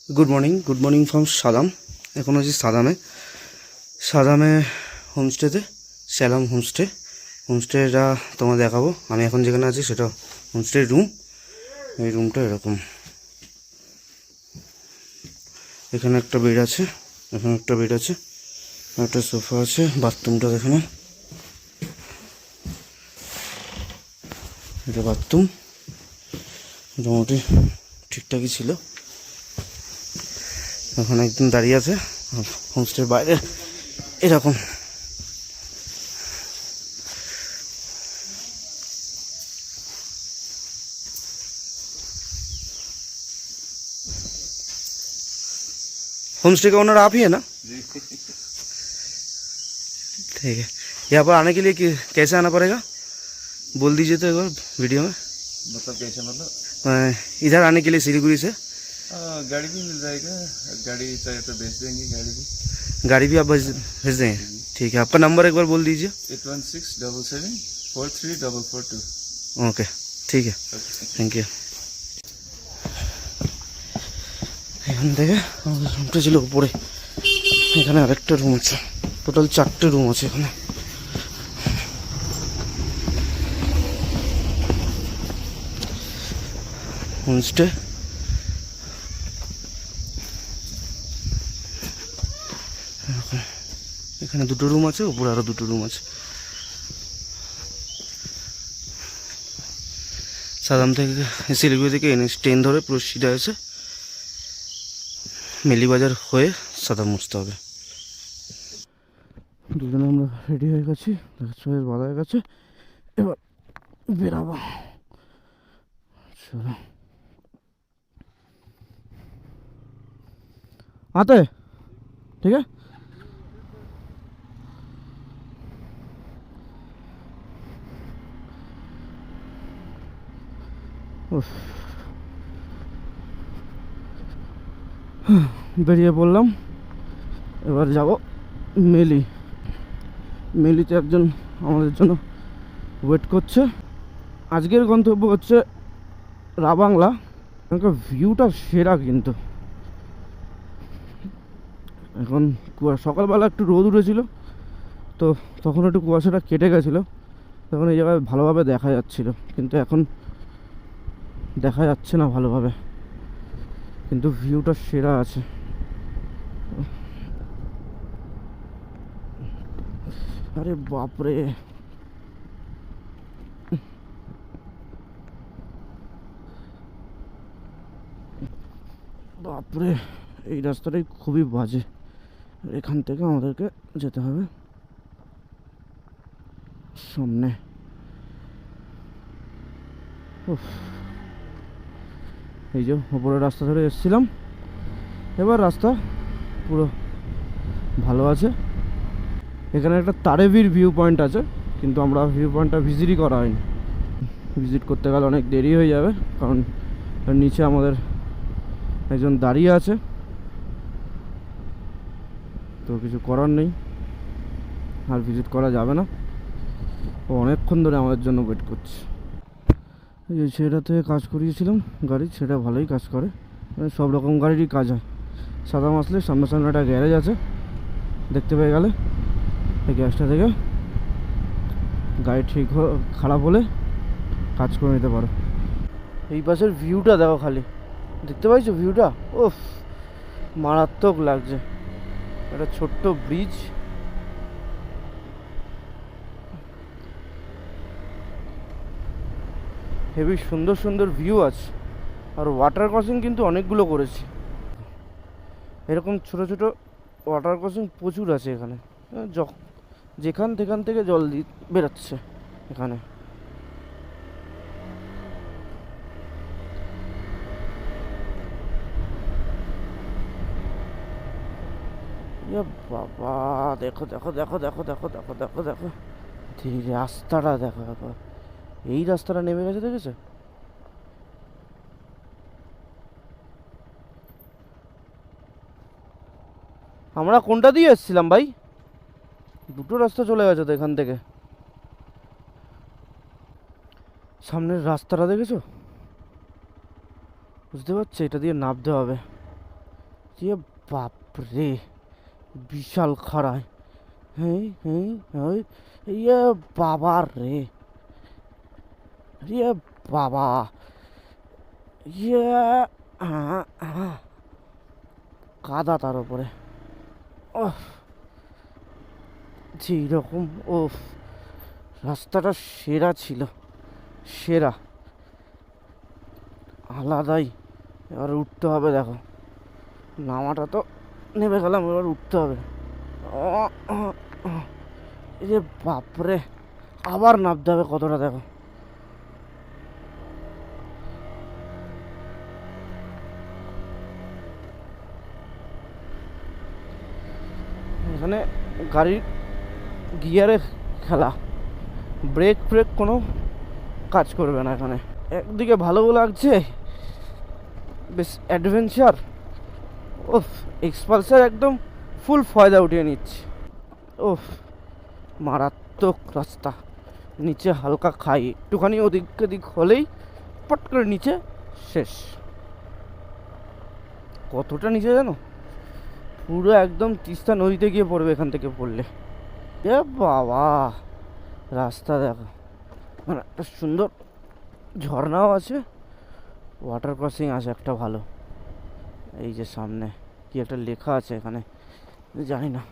Good morning from Saddam. এখন আছি সাদামে হোমস্টেতে, slam হোমস্টেটা তোমার দেখাবো। আমি এখন যেখানে আছি সেটা হোমস্টের রুম। এই রুমটা এরকম, এখানে একটা বেড আছে, একটা সোফা আছে, বাথরুমটা দেখে নাও। এটা বাথরুম মোটামুটি ঠিকঠাকই ছিল। এখন একদিন দাঁড়িয়ে আছে হোমস্টের বাইরে এরকম। होमस्टे का ओनर आप ही है ना? ठीक है। यहाँ पर आने के लिए कैसे आना पड़ेगा बोल दीजिए तो एक बार वीडियो में। मतलब कैसे? मतलब इधर आने के लिए सिलीगुड़ी से गाड़ी भी मिल जाएगा, गाड़ी चाहिए तो भेज देंगे। गाड़ी भी आप भेज देंगे? ठीक है, आपका नंबर एक बार बोल दीजिए। 8167743442। ओके ठीक है, थैंक यू। এখান থেকে আমাদের রুমটা ছিল উপরে, এখানে আরেকটা রুম আছে, টোটাল 4টে রুম আছে এখানে। হোমস্টে এখানে 2টো রুম আছে, উপরে আরও 2টো রুম আছে। সাদাম থেকে শিলিগুড়ি থেকে NH10 ধরে পুরো সিধা এসে মেলিবাজার হয়ে সাদাম মুছতে হবে। দুজনে আমরা রেডি হয়ে গেছি, সবাই বাধা হয়ে গেছে, এবার বেরাবো। চলো आते ठीक है। বেরিয়ে পড়লাম, এবার যাব মেলিতে একজন আমাদের জন্য ওয়েট করছে। আজকের গন্তব্য হচ্ছে রাবাংলা। ভিউটা সেরা, কিন্তু এখন সকালবেলা একটু রোদ উঠেছিল, তো তখন একটু কুয়াশাটা কেটে গেছিলো, তখন এই জায়গায় ভালোভাবে দেখা যাচ্ছিল, কিন্তু এখন দেখা যাচ্ছে না ভালোভাবে, কিন্তু ভিউটা সেরা আছে। আরে বাপরে, বাপরে এই রাস্তাটাই খুবই বাজে। এখান থেকে আমাদেরকে যেতে হবে সামনে। এই যে উপরের রাস্তা ধরে এসেছিলাম, এবার রাস্তা পুরো ভালো আছে। এখানে একটা তারেবির ভিউ পয়েন্ট আছে, কিন্তু আমরা ভিউ পয়েন্টটা ভিজিটই করা হয়নি। ভিজিট করতে গেলে অনেক দেরি হয়ে যাবে, কারণ নিচে আমাদের একজন দাঁড়িয়ে আছে, তো কিছু করার নেই, আর ভিজিট করা যাবে না। ও অনেকক্ষণ ধরে আমাদের জন্য ওয়েট করছে। এই যে সেটাতে কাজ করিয়েছিলাম গাড়ি, সেটা ভালোই কাজ করে, সব রকম গাড়িরই কাজ হয়। সাদাম আসলে সামনে একটা গ্যারেজ আছে, দেখতে পেয়ে গেলে এই গ্যাসটা থেকে গাড়ি ঠিক খারাপ হলে কাজ করে নিতে পারো। এই পাশের ভিউটা দেখো, খালি দেখতে পাইছো ভিউটা? ওফ, মারাত্মক লাগছে। একটা ছোট্ট ব্রিজ, হেভি সুন্দর সুন্দর ভিউ আছে। আর ওয়াটার ক্রসিং কিন্তু অনেকগুলো করেছি, এরকম ছোট ছোট ওয়াটার ক্রসিং প্রচুর আছে এখানে। যেখান থেকে জল বেরোচ্ছে এখানে। বাবা দেখো দেখো দেখো দেখো দেখো দেখো দেখো দেখো এই রাস্তাটা দেখো, এই রাস্তাটা নেমে গেছে, দেখেছো? আমরা কোনটা দিয়ে এসেছিলাম ভাই? 2টো রাস্তা চলে গেছে তো এখান থেকে। সামনের রাস্তাটা দেখেছো? বুঝতে পারছি, এটা দিয়ে নামতে হবে। ये बाप रे বিশাল খাড়ায়। হ্যাঁ হ্যাঁ হ্যাঁ ये বাবা রে ये বাবা ये কাদা তার উপরে ওহ যেই রকম ওফ রাস্তাটা সেরা ছিল সেরা আলাদাই। এবার উঠতে হবে দেখো নামাটা তো নেমে গেলাম এবার উঠতে হবে এই যে বাপরে আবার নামতে হবে কতটা দেখো এখানে গাড়ির গিয়ারে খেলা ব্রেক ফ্রেক কোনো কাজ করবে না এখানে একদিকে ভালোও লাগছে বেশ অ্যাডভেঞ্চার ওফ এক্সপালসার একদম ফুল ফয়দা উঠিয়ে নিচ্ছে ওফ মারাত্মক রাস্তা নিচে হালকা খাই একটুখানি ওদিক ওদিক হলেই পট করে নিচে শেষ কতটা নিচে জানো পুরো একদম তিস্তা নদীতে গিয়ে পড়বে এখান থেকে পড়লে এ বাবা রাস্তা দেখো মানে একটা সুন্দর ঝর্ণাও আছে ওয়াটার ক্রসিং আছে একটা ভালো এই যে সামনে কি একটা লেখা আছে এখানে জানি না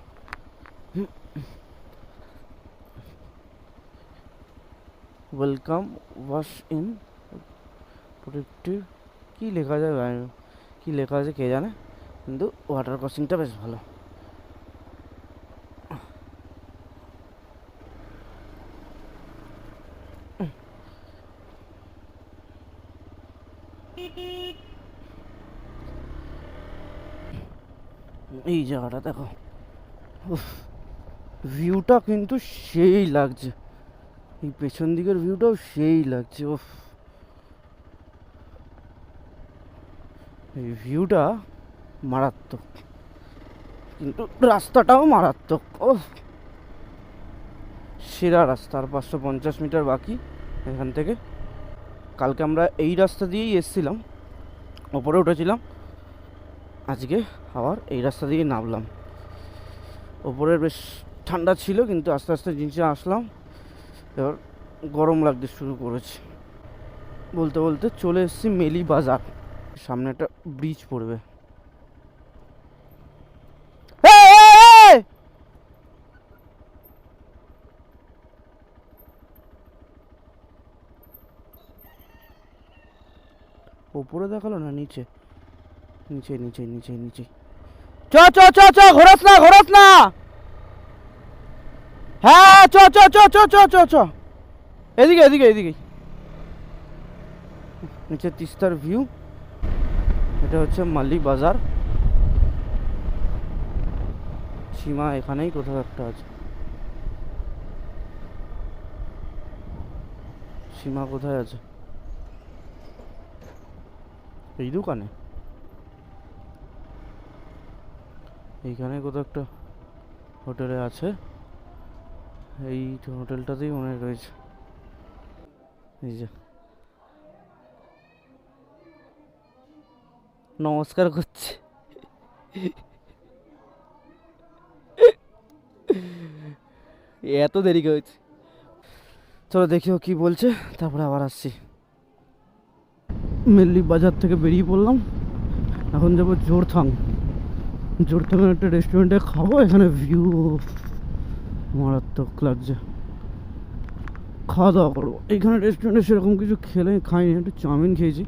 ওয়েলকাম ওয়াশ ইন প্রোটেক্টিভ কি লেখা যায় কি লেখা আছে কে জানে কিন্তু ওয়াটার ক্রসিংটা বেশ ভালো এই জায়গাটা দেখো ভিউটা কিন্তু সেই লাগছে এই পেছন দিকের ভিউটাও সেই লাগছে ওফ এই ভিউটা মারাত্মক কিন্তু রাস্তাটাও মারাত্মক ওফ সেরা রাস্তা আর 550 মিটার বাকি এখান থেকে কালকে আমরা এই রাস্তা দিয়েই এসেছিলাম ওপরে উঠেছিলাম আজকে আবার এই রাস্তা দিয়ে নামলাম ওপরে বেশ ঠান্ডা ছিল কিন্তু আস্তে আস্তে নিচে আসলাম এবার গরম লাগতে শুরু করেছে বলতে বলতে চলে এসেছি মেলি বাজার সামনে একটা ব্রিজ পড়বে ওপরে দেখালো না নিচে নিচে নিচে নিচে নিচে চ চ চ চ ঘোরাস না হ্যাঁ চ চ চ চ চ চ চ এদিকে এদিকে এদিকে নিচে তিস্তার ভিউ এটা হচ্ছে মালি বাজার সীমা এখানেই কোথাও একটা আছে সীমা কোথায় আছে এই দোকানে এইখানে কোথাও একটা হোটেলে আছে এই হোটেলটাতেই মনে রয়েছে এই যে নমস্কার করছে এত দেরি হয়েছে চলো দেখিও কি বলছে তারপরে আবার আসছি মেল্লি বাজার থেকে বেরিয়ে পড়লাম এখন যাবো জোরথাং একটা রেস্টুরেন্টে খাবো এখানে ভিউ মারাত্মক লাগছে খাওয়া দাওয়া করবো এইখানে রেস্টুরেন্টে সেরকম কিছু খাইনি একটু চাউমিন খেয়েছি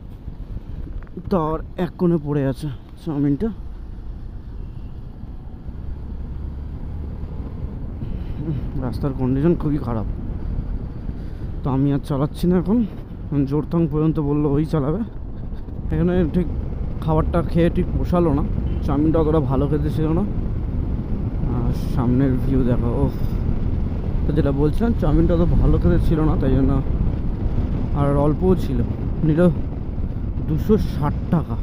তার এক কোণে পড়ে আছে চাউমিনটা রাস্তার কন্ডিশন খুবই খারাপ তো আমি আর চালাচ্ছি না এখন জোরথাং পর্যন্ত বললো ওই চালাবে এখানে ঠিক খাবারটা খেয়ে ঠিক পোষালো না চাউমিনটা অতটা ভালো খেতে ছিল না আর সামনের ভিউ দেখো ও তো যেটা বলছিলাম চাউমিনটা অত ভালো খেতে ছিল না তাই জন্য আর অল্পও ছিল নিল 260 টাকা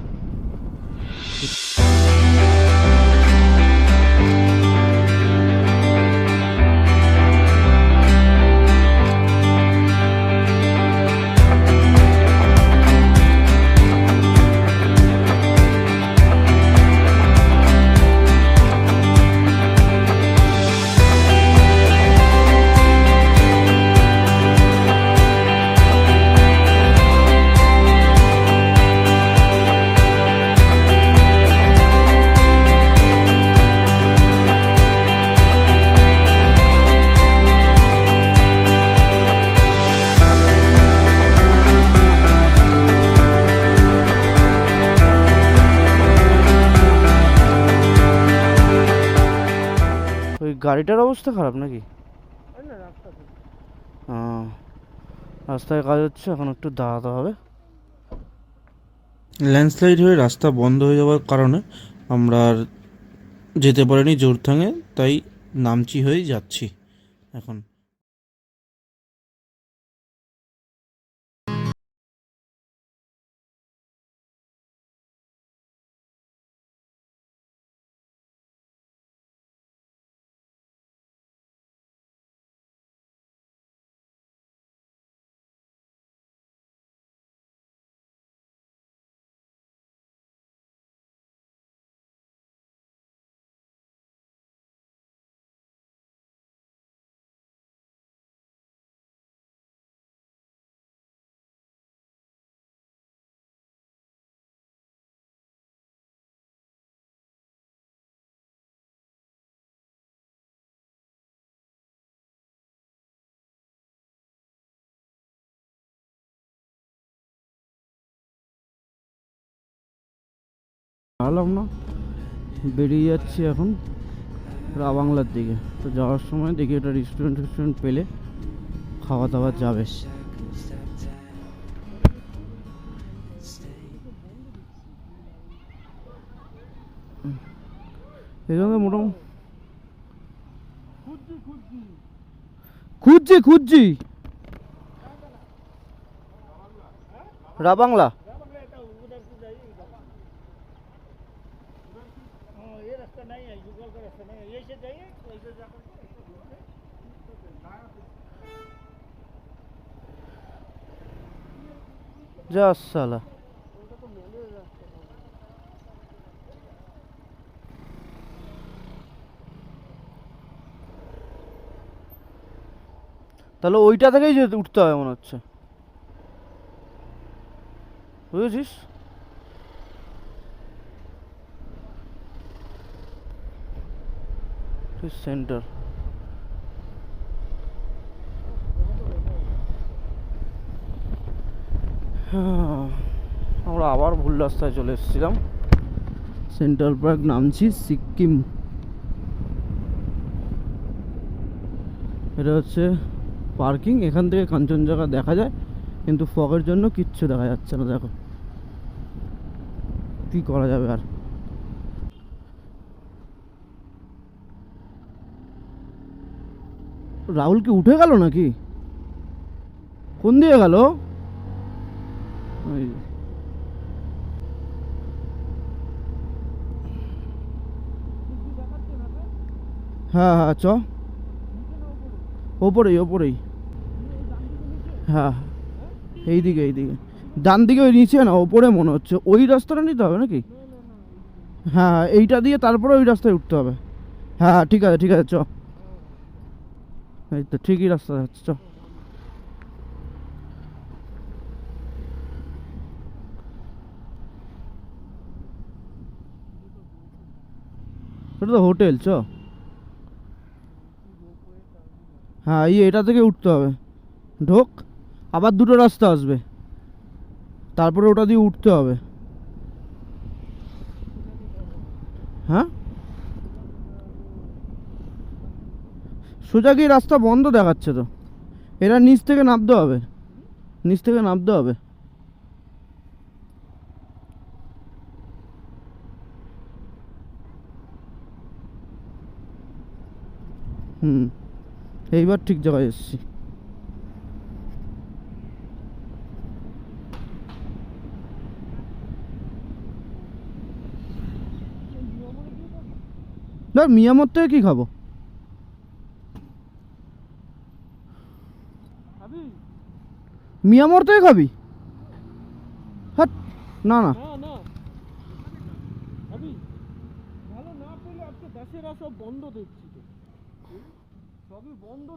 গাড়িটার অবস্থা খারাপ নাকি? রাস্তায় কাজ হচ্ছে, এখন একটু দাঁড়াতে হবে। ল্যান্ডস্লাইড হয়ে রাস্তা বন্ধ হয়ে যাওয়ার কারণে আমরা আর যেতে পারিনি জোরথাঙে, তাই নামচি হয়েই যাচ্ছি এখন। পারলাম না, বেরিয়ে যাচ্ছি এখন রাবাংলার দিকে। তো যাওয়ার সময় দেখি একটা রেস্টুরেন্ট পেলে খাওয়া দাওয়া যাবে। এখানে মোটামুটি খুঁজছি রাবাংলা। যা সালা, তাহলে ওইটা থেকেই যে উঠতে হবে মনে হচ্ছে, বুঝেছিস? সেন্টার আমরা আবার ভুল রাস্তায় চলে এসেছিলাম। সেন্ট্রাল পার্ক নামছি, সিকিম। এটা হচ্ছে পার্কিং, এখান থেকে কাঞ্চনজঙ্ঘা দেখা যায়, কিন্তু ফগের জন্য কিচ্ছু দেখা যাচ্ছে না। দেখো কি করা যাবে আর। রাহুল কি উঠে গেল নাকি? কোন দিয়ে গেল? হ্যাঁ হ্যাঁ, চ ওপরেই। হ্যাঁ এইদিকে ডান দিকে, ওই নিচে না, ওপরে মনে হচ্ছে। ওই রাস্তাটা নিতে হবে নাকি? হ্যাঁ এইটা দিয়ে তারপরে ওই রাস্তায় উঠতে হবে। হ্যাঁ ঠিক আছে চ। এই তো ঠিকই রাস্তা যাচ্ছে, চ। এটা তো হোটেল, চ। হ্যাঁ এটা থেকে উঠতে হবে, ঢোক। আবার দুটো রাস্তা আসবে, তারপরে ওটা দিয়ে উঠতে হবে। হ্যাঁ সোজা গিয়ে রাস্তা বন্ধ দেখাচ্ছে তো। এরা নিচ থেকে নামতে হবে। এইবার ঠিক জায়গায় এসেছি। না মিয়ামর থেকে কি খাবো? মিয়ামর থেকে খাবি? হ্যাঁ না সব বন্ধ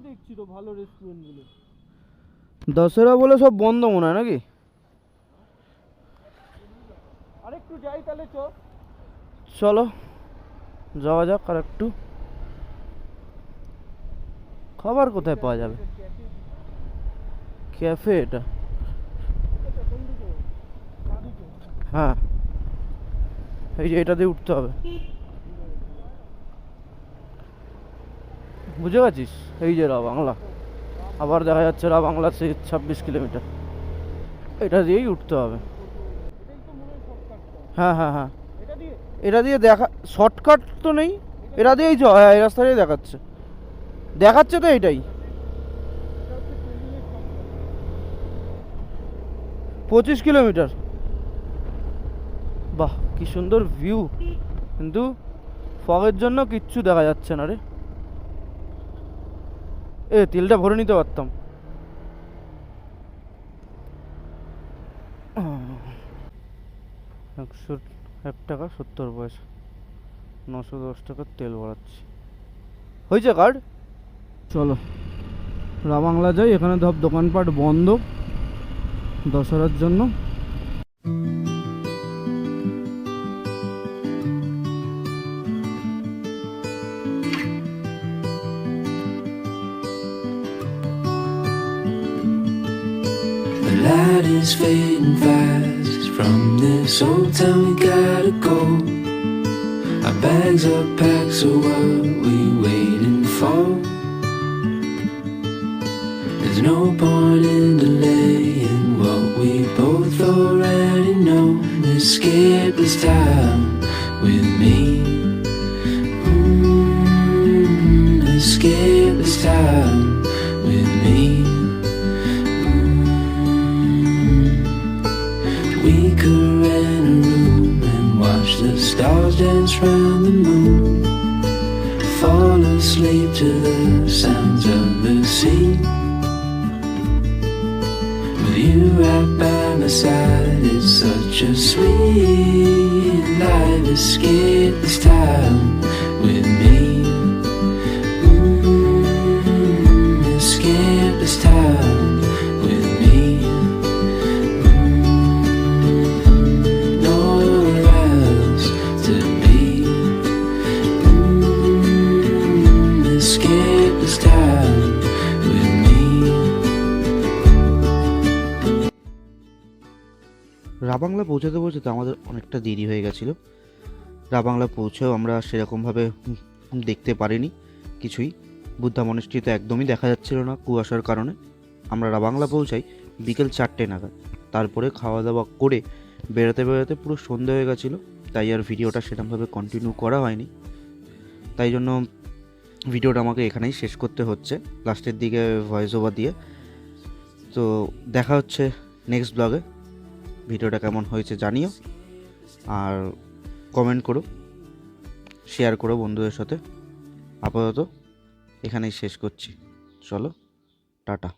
দেখছি তো ভালো রেস্টুরেন্টগুলো। দশেরা বলে সব বন্ধ মনে হয় নাকি? আরেকটু যাই তাহলে, চলো যাওয়া যাক। আর একটু খাবার কোথায় পাওয়া যাবে? ক্যাফে এটা? হ্যাঁ এই যে এটা দিয়ে উঠতে হবে। বুঝে গেছিস? এই যে বাংলা, আবার দেখা যাচ্ছে বাংলা সেই 26 কিলোমিটার, এটা দিয়েই উঠতে হবে। হ্যাঁ হ্যাঁ হ্যাঁ, এটা দিয়ে দেখা, শর্টকাট তো নেই, এটা দিয়েই হ্যাঁ এই রাস্তা দিয়ে দেখাচ্ছে, দেখাচ্ছে তো এইটাই। 25 কিলোমিটার। বাহ কি সুন্দর ভিউ, কিন্তু ফগের জন্য কিচ্ছু দেখা যাচ্ছে না রে। তেলটা ভরে নিতে পারতাম। 101 টাকা 70 পয়সা, 910 টাকার তেল ভরাচ্ছি। হয়েছে কার্ড। চলো রাবাংলা যাই, এখানে ধর দোকানপাট বন্ধ দশহরার জন্য। The light is fading fast from this old town, we gotta go. Our bags are packed, so what we waiting for? There's no point in delaying what we both already know. Escape this time with me. Escape this time with me. We could rent a room and watch the stars dance round the moon. Fall asleep to the sounds of the sea. With you right by my side, it's such a sweet life. Escape this time with me. Escape this time with me. Nowhere else to be. Escape this time with me. Ravangla পৌঁছাতে পৌঁছাতে আমাদের অনেকটা দেরি হয়ে গেছিলো। রাবাংলা পৌঁছেও আমরা সেরকমভাবে দেখতে পারিনি কিছুই। বুদ্ধা মনেস্ট্রি তো একদমই দেখা যাচ্ছিল না কুয়াশার কারণে। আমরা রাবাংলা পৌঁছাই বিকেল 4টে নাগাদ। তারপরে খাওয়া দাওয়া করে বেরোতে বেরোতে পুরো সন্ধে হয়ে গেছিলো, তাই আর ভিডিওটা সেরকমভাবে কন্টিনিউ করা হয়নি। তাই জন্য ভিডিওটা আমাকে এখানেই শেষ করতে হচ্ছে, লাস্টের দিকে ভয়েস ওভার দিয়ে। তো দেখা হচ্ছে নেক্সট ব্লগে। ভিডিওটা কেমন হয়েছে জানিও, আর কমেন্ট করো, শেয়ার করো বন্ধুদের সাথে। আপাতত এখানেই শেষ করছি, চলো টাটা।